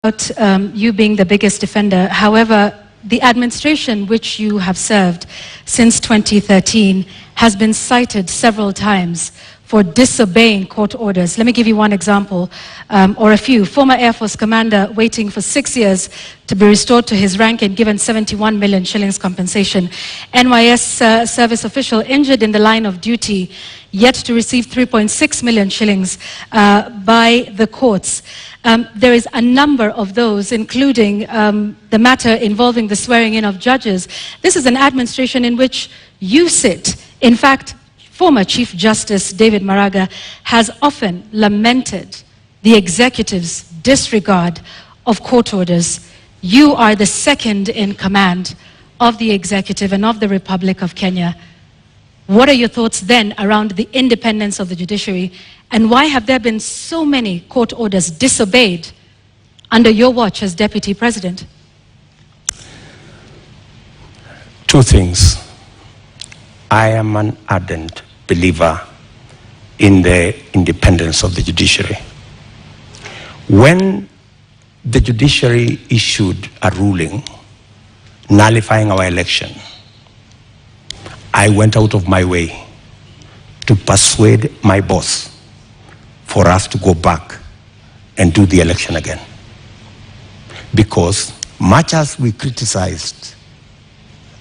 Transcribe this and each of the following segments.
About you being the biggest defender. However, the administration which you have served since 2013 has been cited several times for disobeying court orders. Let me give you one example, or a few. Former Air Force commander waiting for 6 years to be restored to his rank and given 71 million shillings compensation. NYS service official injured in the line of duty, yet to receive 3.6 million shillings by the courts. There is a number of those, including the matter involving the swearing in of judges. This is an administration in which you sit. In fact, former Chief Justice David Maraga has often lamented the executive's disregard of court orders. You are the second in command of the executive and of the Republic of Kenya. What are your thoughts then around the independence of the judiciary, and why have there been so many court orders disobeyed under your watch as Deputy President? Two things. I am an ardent believer in the independence of the judiciary. When the judiciary issued a ruling nullifying our election, I went out of my way to persuade my boss for us to go back and do the election again. Because much as we criticized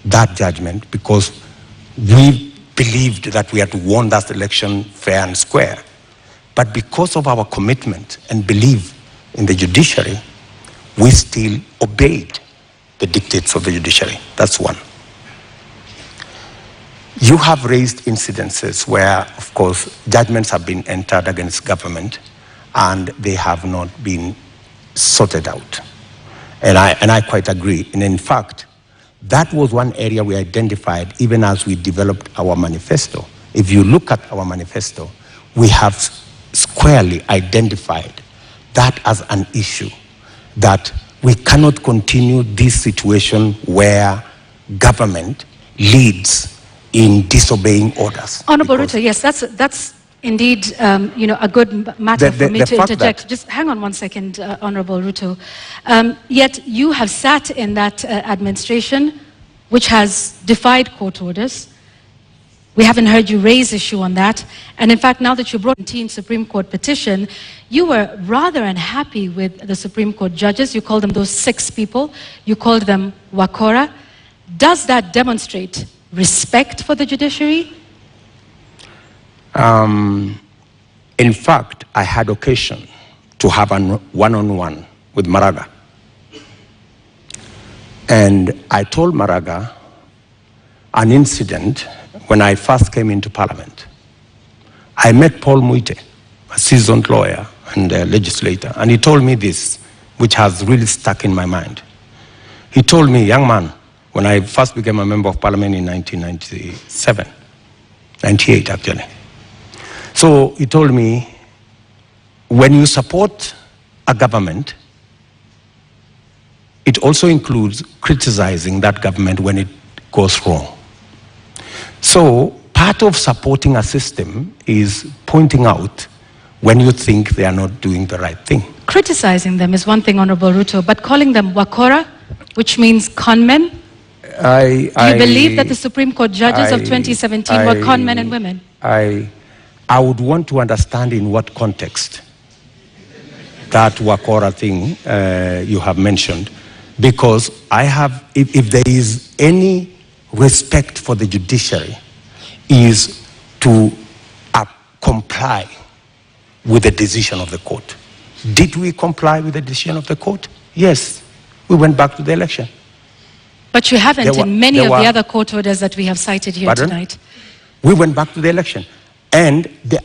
that judgment, because we believed that we had won that election fair and square, but because of our commitment and belief in the judiciary, we still obeyed the dictates of the judiciary. That's one. You have raised incidences where, of course, judgments have been entered against government and they have not been sorted out. And I quite agree. And in fact, that was one area we identified even as we developed our manifesto. If you look at our manifesto, we have squarely identified that as an issue, that we cannot continue this situation where government leads in disobeying orders. Honorable Ruto, yes, that's indeed a good matter for me to interject. Just hang on one second, Honorable Ruto. Yet you have sat in that administration which has defied court orders. We haven't heard you raise issue on that. And in fact, now that you brought in Supreme Court petition, you were rather unhappy with the Supreme Court judges. You called them those 6 people. You called them wakora. Does that demonstrate respect for the judiciary? In fact, I had occasion to have a one-on-one with Maraga. And I told Maraga an incident when I first came into Parliament. I met Paul Muite, a seasoned lawyer and a legislator, and he told me this, which has really stuck in my mind. He told me, young man, when I first became a member of Parliament in 1997, 98 actually. So he told me, when you support a government, it also includes criticizing that government when it goes wrong. So part of supporting a system is pointing out when you think they are not doing the right thing. Criticizing them is one thing, Honorable Ruto, but calling them wakora, which means conmen, do you believe that the Supreme Court judges of 2017 were conmen and women? I would want to understand in what context that wakora thing you have mentioned, because I have, if there is any respect for the judiciary, is to comply with the decision of the court. Did we comply with the decision of the court? Yes. We went back to the election. But you haven't in many of the other court orders that we have cited here tonight. We went back to the election. And the